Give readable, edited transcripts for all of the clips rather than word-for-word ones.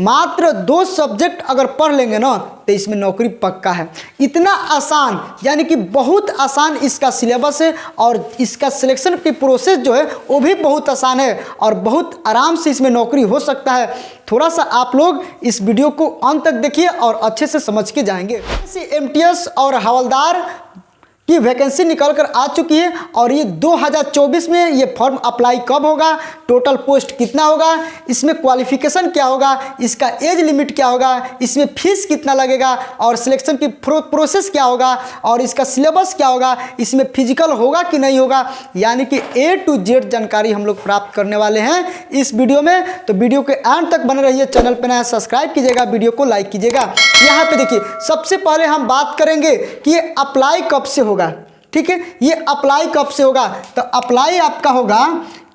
मात्र 2 सब्जेक्ट अगर पढ़ लेंगे ना तो इसमें नौकरी पक्का है। इतना आसान, यानी कि बहुत आसान इसका सिलेबस है और इसका सिलेक्शन की प्रोसेस जो है वो भी बहुत आसान है और बहुत आराम से इसमें नौकरी हो सकता है। थोड़ा सा आप लोग इस वीडियो को अंत तक देखिए और अच्छे से समझ के जाएंगे। एमटीएस और हवलदार की वैकेंसी निकल कर आ चुकी है और ये 2024 में ये फॉर्म अप्लाई कब होगा, टोटल पोस्ट कितना होगा, इसमें क्वालिफिकेशन क्या होगा, इसका एज लिमिट क्या होगा, इसमें फीस कितना लगेगा और सिलेक्शन की प्रोसेस क्या होगा और इसका सिलेबस क्या होगा, इसमें फिजिकल होगा कि नहीं होगा, यानी कि A to Z जानकारी हम लोग प्राप्त करने वाले हैं इस वीडियो में। तो वीडियो के अंत तक बने रहिए। चैनल पर नया सब्सक्राइब कीजिएगा, वीडियो को लाइक कीजिएगा। यहाँ पे देखिए, सबसे पहले हम बात करेंगे कि ये अप्लाई कब से होगा। ठीक है, ये अप्लाई कब से होगा, तो अप्लाई आपका होगा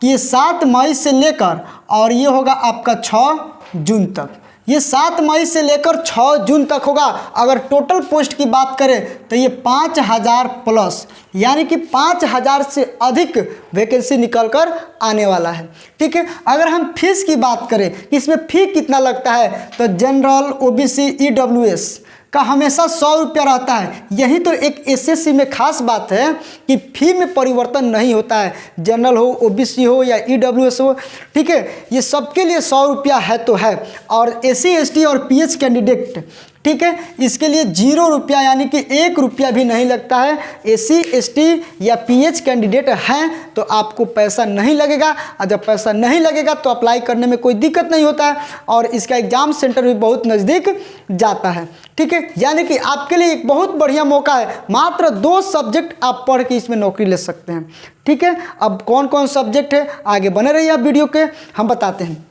कि ये 7 मई से लेकर और ये होगा आपका 6 जून तक। ये 7 मई से लेकर 6 जून तक होगा। अगर टोटल पोस्ट की बात करें तो ये 5000 प्लस, यानी कि 5000 से अधिक वैकेंसी निकल कर आने वाला है। ठीक है, अगर हम फीस की बात करें कि इसमें फी कितना लगता है, तो जनरल, ओबीसी, ईडब्ल्यूएस का हमेशा 100 रुपया रहता है। यही तो एक एसएससी में खास बात है कि फी में परिवर्तन नहीं होता है, जनरल हो, ओबीसी हो या ईडब्ल्यूएस हो। ठीक है, ये सबके लिए 100 रुपया है तो है। और एससी, एसटी और पीएच कैंडिडेट, ठीक है, इसके लिए 0 रुपया, यानी कि 1 रुपया भी नहीं लगता है। एससी, एसटी या पीएच कैंडिडेट हैं तो आपको पैसा नहीं लगेगा और जब पैसा नहीं लगेगा तो अप्लाई करने में कोई दिक्कत नहीं होता है और इसका एग्ज़ाम सेंटर भी बहुत नज़दीक जाता है। ठीक है, यानी कि आपके लिए एक बहुत बढ़िया मौका है। मात्र 2 सब्जेक्ट आप पढ़ के इसमें नौकरी ले सकते हैं। ठीक है, अब कौन कौन सब्जेक्ट है, आगे बने रहिए आप वीडियो के, हम बताते हैं।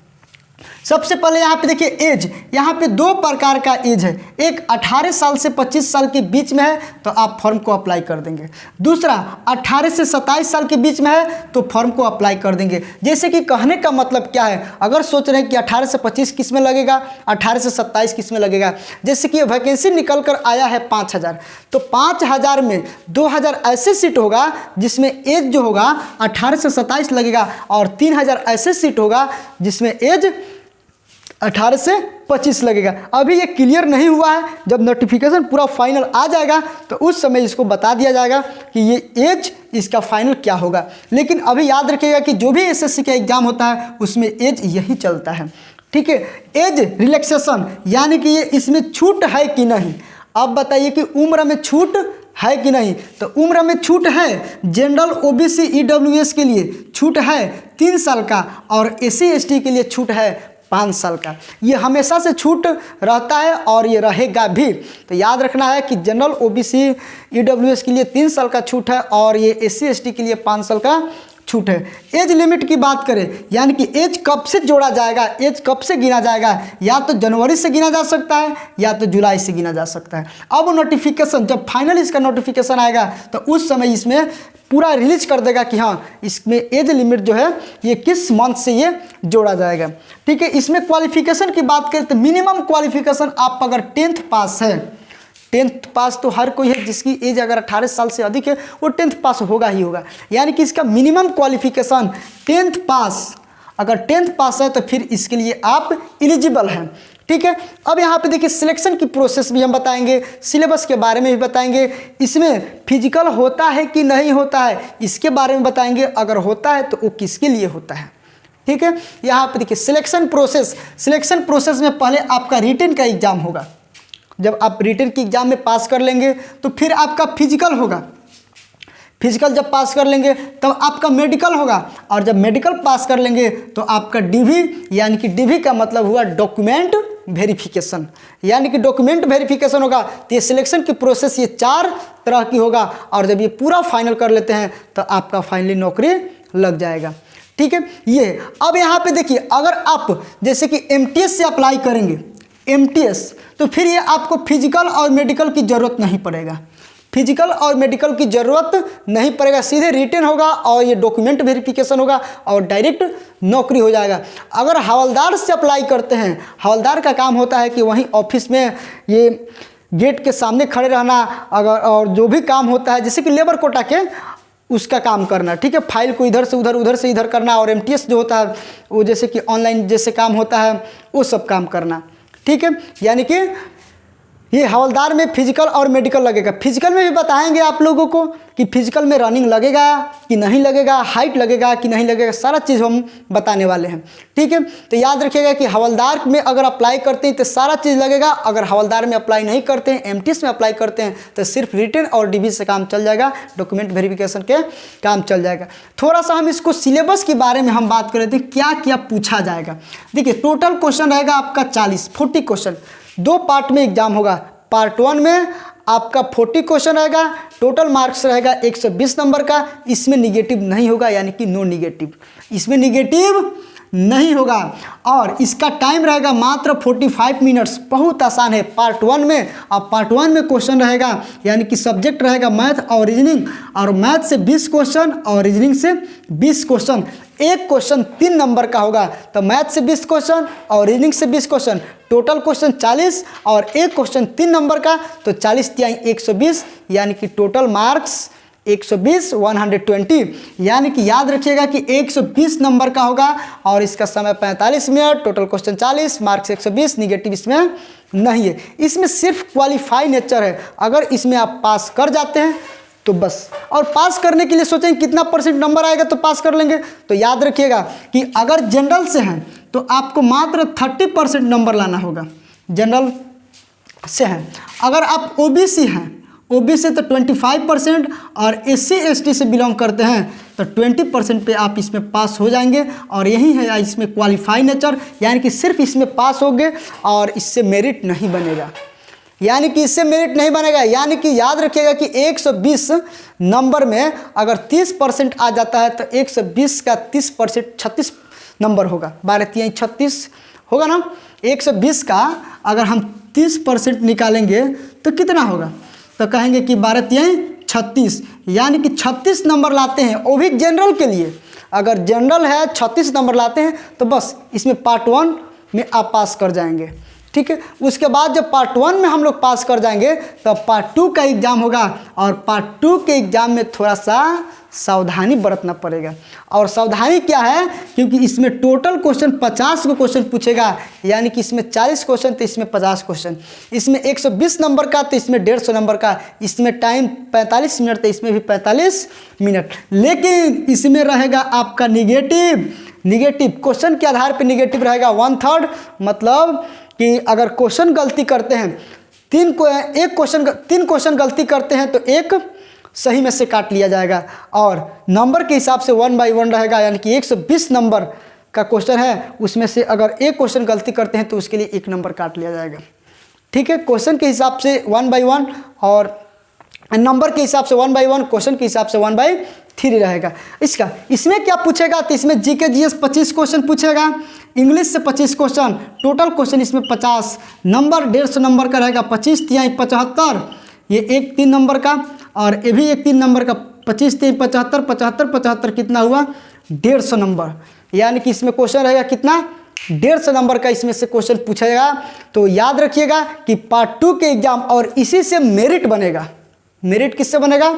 सबसे पहले यहाँ पे देखिए एज, यहाँ पे 2 प्रकार का एज है। एक 18 साल से 25 साल के बीच में है तो आप फॉर्म को अप्लाई कर देंगे। दूसरा 18 से 27 साल के बीच में है तो फॉर्म को अप्लाई कर देंगे। जैसे कि कहने का मतलब क्या है, अगर सोच रहे हैं कि 18 से 25 किस में लगेगा, 18 से 27 किस में लगेगा। जैसे कि वैकेंसी निकल कर आया है 5000, तो 5000 में 2000 ऐसे सीट होगा जिसमें एज जो होगा 18 से 27 लगेगा और 3000 ऐसे सीट होगा जिसमें एज 18 से 25 लगेगा। अभी ये क्लियर नहीं हुआ है, जब नोटिफिकेशन पूरा फाइनल आ जाएगा तो उस समय इसको बता दिया जाएगा कि ये एज इसका फाइनल क्या होगा। लेकिन अभी याद रखिएगा कि जो भी एसएससी का एग्ज़ाम होता है उसमें एज यही चलता है। ठीक है, एज रिलैक्सेशन, यानी कि ये इसमें छूट है कि नहीं। अब बताइए कि उम्र में छूट है कि नहीं, तो उम्र में छूट है। जनरल, ओबीसी, ईडब्ल्यूएस के लिए छूट है 3 साल का और एससी, एसटी के लिए छूट है 5 साल का। ये हमेशा से छूट रहता है और ये रहेगा भी। तो याद रखना है कि जनरल, ओबीसी, ईडब्ल्यूएस के लिए 3 साल का छूट है और ये एससी, एसटी के लिए 5 साल का छूट है। एज लिमिट की बात करें, यानी कि एज कब से जोड़ा जाएगा, एज कब से गिना जाएगा, या तो जनवरी से गिना जा सकता है या तो जुलाई से गिना जा सकता है। अब नोटिफिकेशन, जब फाइनल इसका नोटिफिकेशन आएगा तो उस समय इसमें पूरा रिलीज कर देगा कि हाँ, इसमें एज लिमिट जो है ये किस मंथ से ये जोड़ा जाएगा। ठीक है, इसमें क्वालिफिकेशन की बात करें तो मिनिमम क्वालिफिकेशन आप अगर 10th पास है, 10th पास तो हर कोई है, जिसकी एज अगर 18 साल से अधिक है वो 10th पास होगा ही होगा। यानी कि इसका मिनिमम क्वालिफिकेशन 10th पास, अगर 10th पास है तो फिर इसके लिए आप एलिजिबल हैं। ठीक है, अब यहाँ पे देखिए सिलेक्शन की प्रोसेस भी हम बताएंगे, सिलेबस के बारे में भी बताएंगे, इसमें फिजिकल होता है कि नहीं होता है इसके बारे में बताएंगे, अगर होता है तो वो किसके लिए होता है। ठीक है, यहाँ पे देखिए सिलेक्शन प्रोसेस में पहले आपका रिटन का एग्जाम होगा। जब आप रिटन की एग्जाम में पास कर लेंगे तो फिर आपका फिजिकल होगा। फिजिकल जब पास कर लेंगे तब आपका मेडिकल होगा और जब मेडिकल पास कर लेंगे तो आपका डीवी, यानी कि डीवी का मतलब हुआ डॉक्यूमेंट वेरिफिकेशन, यानी कि डॉक्यूमेंट वेरिफिकेशन होगा। तो ये सिलेक्शन की प्रोसेस ये 4 तरह की होगा और जब ये पूरा फाइनल कर लेते हैं तो आपका फाइनली नौकरी लग जाएगा। ठीक है, ये अब यहाँ पे देखिए, अगर आप जैसे कि एमटीएस से अप्लाई करेंगे, एमटीएस, तो फिर ये आपको फिजिकल और मेडिकल की ज़रूरत नहीं पड़ेगा। फिजिकल और मेडिकल की ज़रूरत नहीं पड़ेगा, सीधे रिटन होगा और ये डॉक्यूमेंट वेरिफिकेशन होगा और डायरेक्ट नौकरी हो जाएगा। अगर हवलदार से अप्लाई करते हैं, हवलदार का काम होता है कि वहीं ऑफिस में ये गेट के सामने खड़े रहना, अगर और जो भी काम होता है जैसे कि लेबर कोटा के उसका काम करना, ठीक है। फाइल को इधर से उधर, उधर से इधर करना, और एमटीएस जो होता है वो जैसे कि ऑनलाइन जैसे काम होता है वो सब काम करना, ठीक है। यानी कि ये हवलदार में फिजिकल और मेडिकल लगेगा। फिजिकल में भी बताएंगे आप लोगों को कि फिजिकल में रनिंग लगेगा कि नहीं लगेगा, हाइट लगेगा कि नहीं लगेगा, सारा चीज़ हम बताने वाले हैं, ठीक है। तो याद रखिएगा कि हवलदार में अगर अप्लाई करते हैं तो सारा चीज़ लगेगा। अगर हवलदार में अप्लाई नहीं करते हैं, एमटीएस में अप्लाई करते हैं तो सिर्फ रिटन और डीबी से काम चल जाएगा, डॉक्यूमेंट वेरिफिकेशन के काम चल जाएगा। थोड़ा सा हम इसको सिलेबस के बारे में हम बात कर रहे थे, क्या क्या पूछा जाएगा। देखिए टोटल क्वेश्चन रहेगा आपका 40 क्वेश्चन, 2 पार्ट में एग्जाम होगा। पार्ट 1 में आपका 40 क्वेश्चन रहेगा, टोटल मार्क्स रहेगा 120 नंबर का। इसमें निगेटिव नहीं होगा, यानी कि नो निगेटिव, इसमें निगेटिव नहीं होगा। और इसका टाइम रहेगा मात्र 45 मिनट्स, बहुत आसान है पार्ट 1 में। अब पार्ट 1 में क्वेश्चन रहेगा, यानी कि सब्जेक्ट रहेगा मैथ और रीजनिंग, और मैथ से 20 क्वेश्चन और रीजनिंग से 20 क्वेश्चन। एक क्वेश्चन 3 नंबर का होगा, तो मैथ से 20 क्वेश्चन और रीजनिंग से 20 क्वेश्चन, टोटल क्वेश्चन 40 और एक क्वेश्चन 3 नंबर का, तो 40 तिहाई 120, यानी कि टोटल मार्क्स 120 120। यानी कि याद रखिएगा कि 120 नंबर का होगा और इसका समय 45 minute, total question 40, marks 120, negative इसमें नहीं है। इसमें सिर्फ क्वालिफाई नेचर है। अगर इसमें आप पास कर जाते हैं तो बस, और पास करने के लिए सोचें कितना परसेंट नंबर आएगा तो पास कर लेंगे। तो याद रखिएगा कि अगर जनरल से हैं तो आपको मात्र 30% नंबर लाना होगा, जनरल से हैं। अगर आप ओबीसी हैं, ओबीसी तो 25%, और एससी एसटी से बिलोंग करते हैं तो 20% पे आप इसमें पास हो जाएंगे। और यही है इसमें क्वालिफाई नेचर, यानी कि सिर्फ इसमें पास होंगे और इससे मेरिट नहीं बनेगा, यानी कि इससे मेरिट नहीं बनेगा। यानी कि याद रखिएगा कि 120 नंबर में अगर 30% आ जाता है तो 120 का 30% 36 नंबर होगा, 12 तिहाई 36 होगा ना। 120 का अगर हम 30% निकालेंगे तो कितना होगा, तो कहेंगे कि 12 तिहाई 36, यानी कि 36 नंबर लाते हैं, वो भी जनरल के लिए। अगर जनरल है 36 नंबर लाते हैं तो बस इसमें पार्ट 1 में आप पास कर जाएंगे, ठीक है। उसके बाद जब पार्ट 1 में हम लोग पास कर जाएंगे तो पार्ट 2 का एग्ज़ाम होगा, और पार्ट 2 के एग्ज़ाम में थोड़ा सा सावधानी बरतना पड़ेगा। और सावधानी क्या है, क्योंकि इसमें टोटल क्वेश्चन 50 को क्वेश्चन पूछेगा, यानी कि इसमें 40 क्वेश्चन तो इसमें 50 क्वेश्चन। इसमें 120 नंबर का तो इसमें 150 नंबर का। इसमें टाइम 45 मिनट तो इसमें भी 45 मिनट। लेकिन इसमें रहेगा आपका निगेटिव क्वेश्चन के आधार पर निगेटिव रहेगा 1/3। मतलब कि अगर क्वेश्चन गलती करते हैं, 3 क्वेश्चन गलती करते हैं तो 1 सही में से काट लिया जाएगा, और नंबर के हिसाब से 1 by 1 रहेगा। यानी कि 120 नंबर का क्वेश्चन है, उसमें से अगर 1 क्वेश्चन गलती करते हैं तो उसके लिए 1 नंबर काट लिया जाएगा, ठीक है। क्वेश्चन के हिसाब से 1 by 1 और नंबर के हिसाब से 1 by 1, क्वेश्चन के हिसाब से 1 by 3 रहेगा। इसमें क्या पूछेगा, तो इसमें जीके जीएस 25 क्वेश्चन पूछेगा, इंग्लिश से 25 क्वेश्चन, टोटल क्वेश्चन इसमें 50, नंबर 150 नंबर का रहेगा, 25 तिहाई 75, ये एक 3 नंबर का, और ये भी एक 3 नंबर का, 25 तिहाई 75, 75 कितना हुआ 150 नंबर। यानी कि इसमें क्वेश्चन रहेगा कितना 150 नंबर का इसमें से क्वेश्चन पूछेगा। तो याद रखिएगा कि पार्ट 2 के एग्जाम, और इसी से मेरिट बनेगा। मेरिट किससे बनेगा,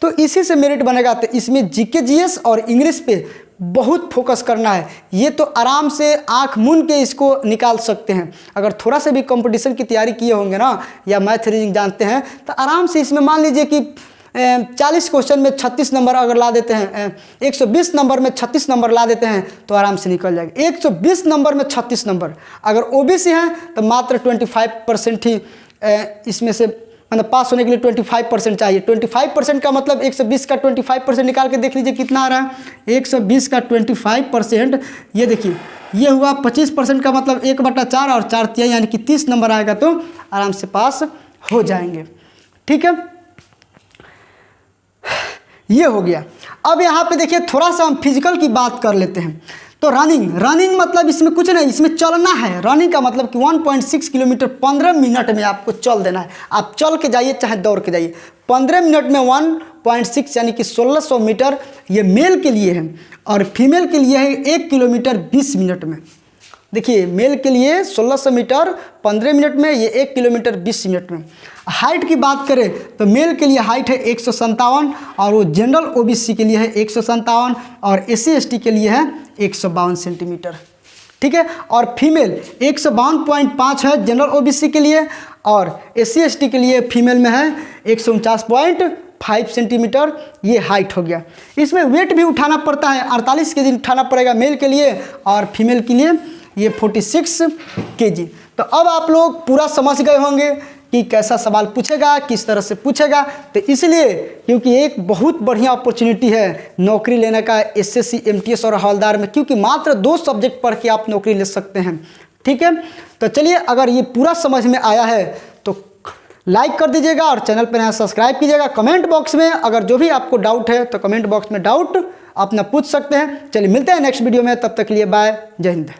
तो इसी से मेरिट बनेगा। तो इसमें जीके जीएस और इंग्लिश पे बहुत फोकस करना है। ये तो आराम से आंख मूंद के इसको निकाल सकते हैं। अगर थोड़ा सा भी कंपटीशन की तैयारी किए होंगे ना, या मैथ रीजनिंग जानते हैं, तो आराम से इसमें मान लीजिए कि 40 क्वेश्चन में 36 नंबर अगर ला देते हैं, 120 नंबर में 36 नंबर ला देते हैं तो आराम से निकल जाएगा। 120 नंबर में 36 नंबर, अगर ओबीसी हैं तो मात्र 25% ही इसमें से, मतलब पास होने के लिए 25% चाहिए। 25% का मतलब 120 का 25% निकाल के देख लीजिए कितना आ रहा है। 120 का 25%, ये देखिए ये हुआ 25% का मतलब 1/4 और 4 तिहाई, यानी कि 30 नंबर आएगा तो आराम से पास हो जाएंगे, ठीक है। ये हो गया। अब यहाँ पे देखिए थोड़ा सा हम फिजिकल की बात कर लेते हैं। तो रनिंग मतलब इसमें कुछ नहीं, इसमें चलना है। रनिंग का मतलब कि 1.6 किलोमीटर 15 मिनट में आपको चल देना है। आप चल के जाइए चाहे दौड़ के जाइए, 15 मिनट में 1.6 यानी कि 1600 मीटर ये मेल के लिए है, और फीमेल के लिए है 1 किलोमीटर 20 मिनट में। देखिए मेल के लिए 1600 मीटर 15 मिनट में, ये 1 किलोमीटर 20 मिनट में। हाइट की बात करें तो मेल के लिए हाइट है 157 और वो जनरल ओबीसी के लिए है 157 और SC ST के लिए है 152 सेंटीमीटर, ठीक है। और फीमेल 152.5 है जनरल ओबीसी के लिए और SC ST के लिए फीमेल में है 149.5 सेंटीमीटर, ये हाइट हो गया। इसमें वेट भी उठाना पड़ता है, 48 केजी उठाना पड़ेगा मेल के लिए और फीमेल के लिए ये 46 केजी। तो अब आप लोग पूरा समझ गए होंगे कि कैसा सवाल पूछेगा, किस तरह से पूछेगा। तो इसलिए क्योंकि एक बहुत बढ़िया अपॉर्चुनिटी है नौकरी लेने का SSC MTS और हवलदार में, क्योंकि मात्र 2 सब्जेक्ट पढ़ के आप नौकरी ले सकते हैं, ठीक है। तो चलिए, अगर ये पूरा समझ में आया है तो लाइक कर दीजिएगा और चैनल पर नया सब्सक्राइब कीजिएगा। कमेंट बॉक्स में अगर जो भी आपको डाउट है तो कमेंट बॉक्स में डाउट अपना पूछ सकते हैं। चलिए मिलते हैं नेक्स्ट वीडियो में, तब तक के लिए बाय, जय हिंद।